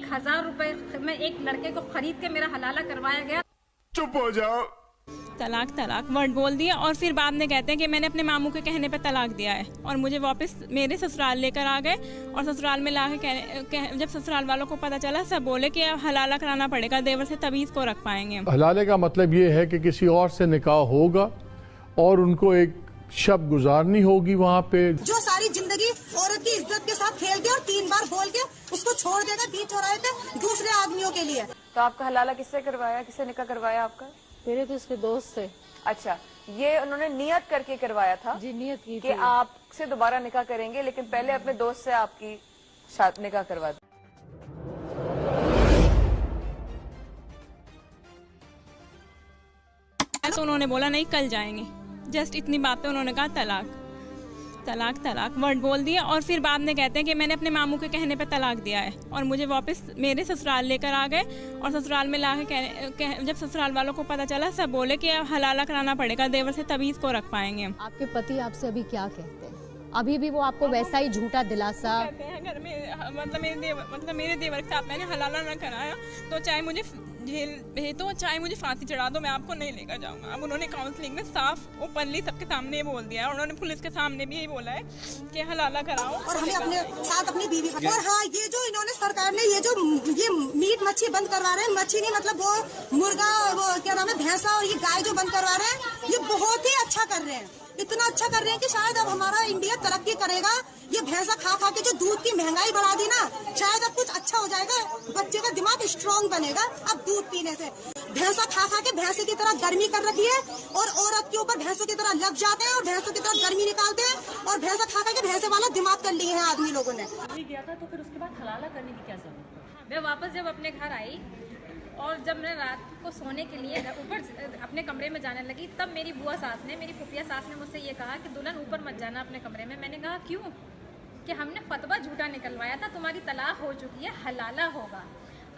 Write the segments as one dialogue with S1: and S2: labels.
S1: 1000 रुपए में एक लड़के को खरीद के मेरा हलाला करवाया गया।
S2: चुप हो जाओ।
S3: तलाक तलाक वर्ड बोल दिया और फिर बाद में कहते हैं कि मैंने अपने मामू के कहने पे तलाक दिया है और मुझे वापस मेरे ससुराल लेकर आ गए और ससुराल में ला के जब ससुराल वालों को पता चला सब बोले कि अब हलाला कराना पड़ेगा, देवर से तभी इसको रख पाएंगे।
S4: हलाले का मतलब ये है कि किसी और से निकाह होगा और उनको एक शब गुजारनी होगी वहाँ पे।
S5: जो सारी जिंदगी औरत की इज्जत के साथ खेल के और 3 बार बोल के उसको छोड़ देगा बीच चौराहे पे दूसरे आदमियों के लिए।
S6: तो आपका हलाला किससे करवाया, किससे निकाह करवाया आपका?
S7: मेरे तो उसके दोस्त से।
S6: अच्छा, ये उन्होंने नियत करके करवाया था?
S7: जी नियत की
S6: कि आपसे दोबारा निकाह करेंगे लेकिन पहले अपने दोस्त से आपकी निकाह करवा दी।
S3: तो उन्होंने बोला नहीं कल जाएंगे, जस्ट इतनी बात पे उन्होंने कहा तलाक तलाक तलाक वर्ड बोल दिया और फिर बाद में कहते हैं कि मैंने अपने मामू के कहने पे तलाक दिया है और मुझे वापस मेरे ससुराल लेकर आ गए और ससुराल में ला के जब ससुराल वालों को पता चला सब बोले कि अब हलाला कराना पड़ेगा, देवर से तभी इसको रख पाएंगे।
S8: आपके पति आपसे अभी क्या कहते हैं? अभी भी वो आपको वैसा ही झूठा दिलासा
S3: कहते हैं घर में मतलब मेरे देवर के साथ मैंने हलाला ना कराया तो चाहे मुझे जेल भेज दो, चाहे मुझे फांसी चढ़ा दो, मैं आपको नहीं लेकर जाऊंगा। अब उन्होंने काउंसलिंग में साफ ओपनली सबके सामने बोल दिया है और उन्होंने पुलिस के सामने भी यही बोला है कि हलाला कराओ
S5: और हमें अपने साथ अपनी बीवी और हाँ ये जो इन्होंने सरकार ने ये मीट मच्छी बंद करवा रहे हैं, मच्छी नहीं मतलब वो मुर्गा वो क्या नाम है भैंसा और ये गाय जो बंद करवा रहे हैं ये बहुत ही अच्छा कर रहे हैं, इतना अच्छा कर रहे हैं कि शायद अब हमारा इंडिया तरक्की करेगा। ये भैंसा खा खा के जो दूध की महंगाई बढ़ा दी ना, शायद अब कुछ अच्छा हो जाएगा, बच्चे का दिमाग स्ट्रांग बनेगा अब दूध पीने से। भैंसा खा खा के भैंसे की तरह गर्मी कर रखी है और औरत के ऊपर भैंसों की तरह लग जाते हैं और भैंसों की तरह गर्मी निकालते हैं और भैंसा खा खा के भैंसे वाला दिमाग कर लिए हैं आदमी लोगों ने।
S1: गया था तो फिर उसके बाद हलाला करने की क्या जरूरत? मैं वापस जब अपने घर आई और जब मैं रात को सोने के लिए ऊपर अपने कमरे में जाने लगी तब मेरी बुआ सास ने, मेरी फुफिया सास ने मुझसे ये कहा कि दुल्हन ऊपर मत जाना अपने कमरे में। मैंने कहा क्यों? कि हमने फतवा झूठा निकलवाया था, तुम्हारी तलाक हो चुकी है, हलाला होगा।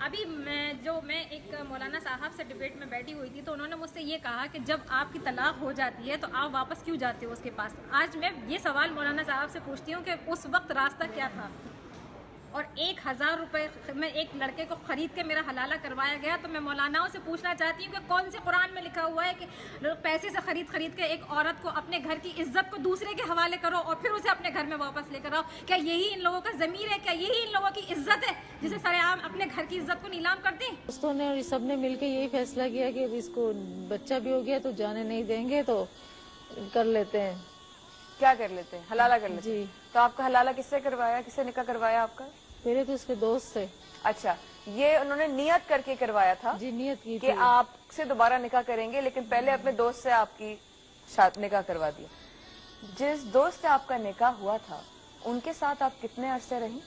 S1: अभी मैं एक मौलाना साहब से डिबेट में बैठी हुई थी तो उन्होंने मुझसे ये कहा कि जब आपकी तलाक हो जाती है तो आप वापस क्यों जाते हो उसके पास। आज मैं ये सवाल मौलाना साहब से पूछती हूँ कि उस वक्त रास्ता क्या था और 1000 रुपए में एक लड़के को खरीद के मेरा हलाला करवाया गया। तो मैं मौलानाओं से पूछना चाहती हूँ कि कौन से कुरान में लिखा हुआ है कि पैसे से खरीद के एक औरत को अपने घर की इज्जत को दूसरे के हवाले करो और फिर उसे अपने घर में वापस लेकर आओ? क्या यही इन लोगों का ज़मीर है? क्या यही इन लोगों की इज्जत है जिसे सरेआम अपने घर की इज्जत को नीलाम कर दें?
S7: दोस्तों ने और सब ने मिलकर यही फैसला किया कि अब इसको बच्चा भी हो गया तो जाने नहीं देंगे तो कर लेते हैं।
S6: क्या कर लेते हैं? हलाला कर लेते हैं।
S7: जी।
S6: तो आपका हलाला किससे करवाया, किससे निकाह करवाया आपका?
S7: मेरे तो उसके दोस्त से।
S6: अच्छा, ये उन्होंने नियत करके करवाया था?
S7: जी नियत की
S6: कि आपसे दोबारा निकाह करेंगे लेकिन पहले अपने दोस्त से आपकी निकाह करवा दिया। जिस दोस्त से आपका निकाह हुआ था उनके साथ आप कितने अरसे रही?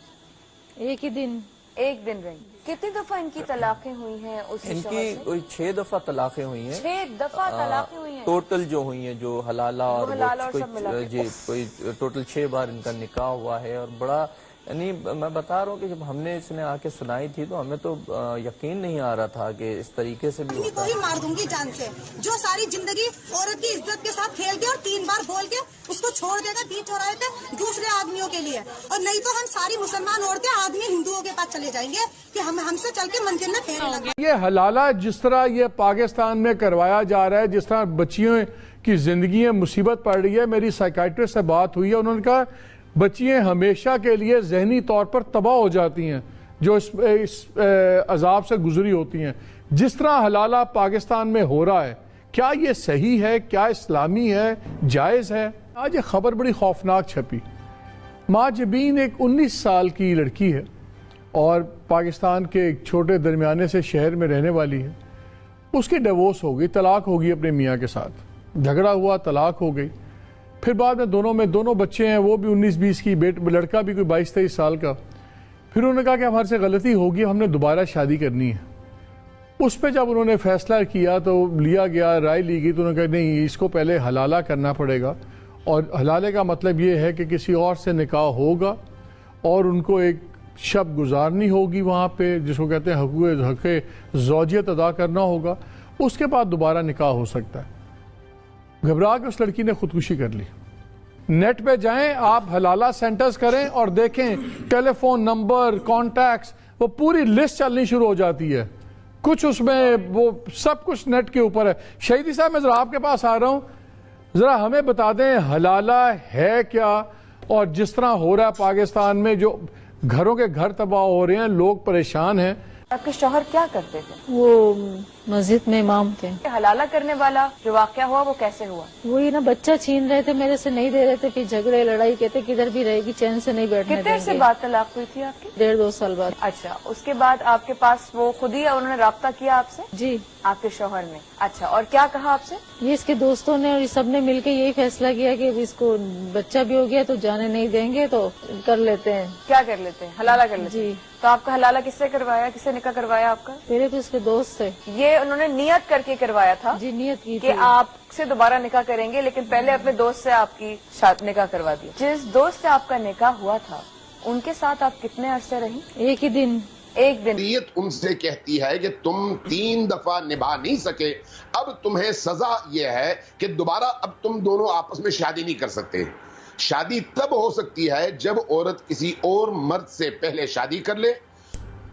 S7: एक ही दिन।
S6: एक दिन रही। कितनी दफा इनकी तलाकें हुई हैं?
S9: इनकी कोई 6 दफा तलाकें हुई हैं।
S6: 6 दफा तलाकें हुई हैं
S9: टोटल जो हुई हैं, जो हलाला और
S6: सब मिला
S9: जी कोई टोटल 6 बार इनका निकाह हुआ है। और बड़ा यानी मैं बता रहा हूँ कि जब हमने इसने आके सुनाई थी तो हमें तो यकीन नहीं आ रहा था कि इस तरीके से भी
S5: को ही मार दूंगी जान से। जो सारी जिंदगी औरत की इज्जत के साथ खेल के और 3 बार बोल के उसको छोड़ देगा बीच चौराहे पे दूसरे आदमियों के लिए। और नहीं तो हम सारी मुसलमान औरतें आदमी हिंदुओं के पास चले जाएंगे कि हमसे चल के मंदिर में फेरे लगा।
S4: ये हलाला जिस तरह ये पाकिस्तान में करवाया जा रहा है, जिस तरह बच्चियों की जिंदगी में मुसीबत पड़ रही है, मेरी साइकाइट्रिस्ट से बात हुई है, उन्होंने कहा बच्चियाँ हमेशा के लिए जहनी तौर पर तबाह हो जाती हैं जो इस अजाब से गुजरी होती हैं। जिस तरह हलाला पाकिस्तान में हो रहा है, क्या ये सही है? क्या इस्लामी है? जायज़ है? आज ये खबर बड़ी खौफनाक छपी। माँ जबीन एक 19 साल की लड़की है और पाकिस्तान के एक छोटे दरमियाने से शहर में रहने वाली है। उसकी डिवोर्स हो गई, तलाक हो गई अपने मियाँ के साथ, झगड़ा हुआ, तलाक हो गई। फिर बाद में दोनों बच्चे हैं, वो भी 19-20 की, लड़का भी कोई 22-23 साल का। फिर उन्होंने कहा कि हमारे से गलती होगी, हमने दोबारा शादी करनी है। उस पर जब उन्होंने फैसला किया तो लिया गया, राय ली गई, तो उन्होंने कहा नहीं, इसको पहले हलाला करना पड़ेगा। और हलाले का मतलब ये है कि किसी और से निकाह होगा और उनको एक शब गुजारनी होगी वहाँ पे, जिसको कहते हैं हक़ ज़ौजियत अदा करना होगा। उसके बाद दोबारा निकाह हो सकता है। घबरा के उस लड़की ने खुदकुशी कर ली। नेट पे जाएं आप, हलाला सेंटर्स करें और देखें टेलीफोन नंबर, कॉन्टैक्ट्स, وہ پوری لسٹ چلنی شروع ہو جاتی ہے. کچھ اس میں وہ سب کچھ نیٹ کے اوپر ہے. شہیدی صاحب میں ذرا آپ کے پاس آ رہا ہوں, ذرا ہمیں بتا دیں حلالہ ہے کیا, اور جس طرح ہو رہا ہے پاکستان میں, جو گھروں کے گھر تباہ ہو رہے ہیں, لوگ پریشان ہیں.
S6: آپ کے شوہر کیا کرتے تھے؟
S7: وہ مسجد میں امام تھے.
S6: حلالہ کرنے والا جو واقعہ ہوا وہ کیسے ہوا؟
S7: وہی نا بچہ چھین رہے تھے میرے سے, نہیں دے رہے تھے, پھر جھگڑے لڑائی, کہتے کدھر بھی رہے گی, چین سے نہیں بیٹھنے
S6: کتنے
S7: دیں
S6: سے
S7: گے.
S6: بعد طلاق ہوئی تھی آپ کی؟
S7: 1.5-2 سال بعد.
S6: اچھا, اس کے بعد آپ کے پاس وہ خود ہی انہوں نے رابطہ کیا آپ سے؟
S7: جی.
S6: آپ کے شوہر نے؟ اچھا, اور کیا کہا آپ سے؟
S7: یہ اس کے دوستوں نے اور یہ سب نے مل کے یہی فیصلہ کیا کہ اس کو بچہ بھی ہو گیا تو جانے نہیں دیں گے, تو کر لیتے ہیں.
S6: کیا کر لیتے ہیں؟ حلالہ کر لیتے ہیں.
S7: جی.
S6: تو آپ کا حلالہ کس سے کروایا, کس سے نکاح کروایا آپ کا؟
S7: پہلے تو اس کے دوست سے.
S6: یہ انہوں نے نیت کر کے کروایا تھا؟
S7: جی, نیت کی
S6: کہ
S7: تھی.
S6: آپ سے دوبارہ نکاح کریں گے, لیکن پہلے اپنے دوست سے آپ کی نکاح کروا دیا. جس دوست سے آپ کا نکاح ہوا تھا ان کے ساتھ آپ کتنے عرصے رہی؟
S7: ایک ہی دن.
S6: ایک دن.
S2: شریعت ان سے کہتی ہے کہ تم 3 دفعہ نبھا نہیں سکے, اب تمہیں سزا یہ ہے کہ دوبارہ اب تم دونوں آپس میں شادی نہیں کر سکتے. شادی تب ہو سکتی ہے جب عورت کسی اور مرد سے پہلے شادی کر لے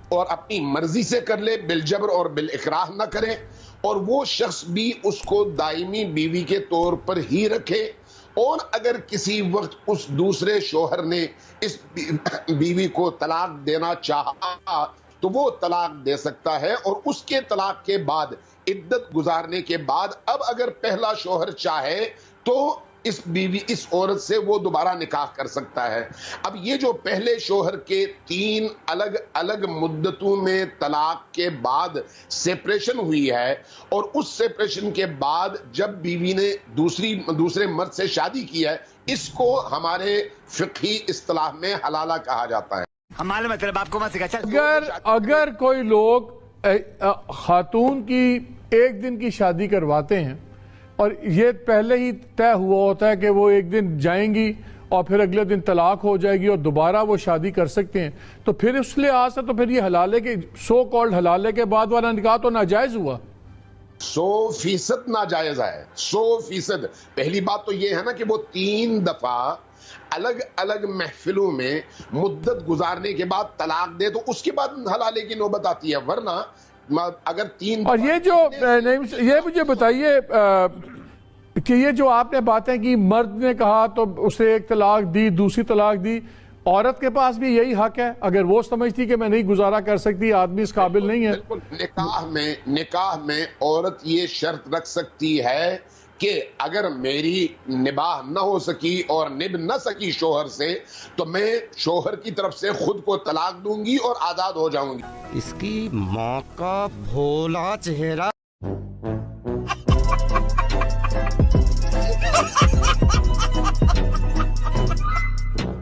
S2: اور اپنی مرضی سے کر لے, بالجبر اور بالاکراہ نہ کرے, اور وہ شخص بھی اس کو دائمی بیوی کے طور پر ہی رکھے. اور اگر کسی وقت اس دوسرے شوہر نے اس بیوی کو طلاق دینا چاہا تو وہ طلاق دے سکتا ہے, اور اس کے طلاق کے بعد عدت گزارنے کے بعد اب اگر پہلا شوہر چاہے تو اس عورت سے وہ دوبارہ نکاح کر سکتا ہے. اب یہ جو پہلے شوہر کے 3 الگ الگ مدتوں میں طلاق کے بعد سیپریشن ہوئی ہے, اور اس سیپریشن کے بعد جب بیوی نے دوسرے مرد سے شادی کی ہے, اس کو ہمارے فقہی اصطلاح میں حلالہ کہا جاتا ہے.
S10: ہمارے مطلب آپ کو مت سکھا. چل
S4: اگر کوئی لوگ خاتون کی 1 دن کی شادی کرواتے ہیں اور یہ پہلے ہی طے ہوا ہوتا ہے کہ وہ 1 دن جائیں گی اور پھر اگلے دن طلاق ہو جائے گی اور دوبارہ وہ شادی کر سکتے ہیں, تو پھر اس لحاظ سے تو پھر یہ حلالے کے سو کالڈ حلالے کے بعد والا نکاح تو ناجائز ہوا.
S2: 100% ناجائز ہے, 100%. پہلی بات تو یہ ہے نا کہ وہ 3 دفعہ الگ الگ محفلوں میں مدت گزارنے کے بعد طلاق دے تو اس کے بعد حلالے کی نوبت آتی ہے, ورنہ اگر 3
S4: اور یہ مجھے بتائیے کہ یہ جو آپ نے باتیں کی, مرد نے کہا تو اسے 1 طلاق دی, دوسری طلاق دی, عورت کے پاس بھی یہی حق ہے اگر وہ سمجھتی کہ میں نہیں گزارا کر سکتی, آدمی اس قابل نہیں ہے.
S2: نکاح میں عورت یہ شرط رکھ سکتی ہے کہ اگر میری نباہ نہ ہو سکی اور نبھ نہ سکی شوہر سے تو میں شوہر کی طرف سے خود کو طلاق دوں گی اور آزاد ہو جاؤں گی.
S10: اس کی ماں کا بھولا چہرہ.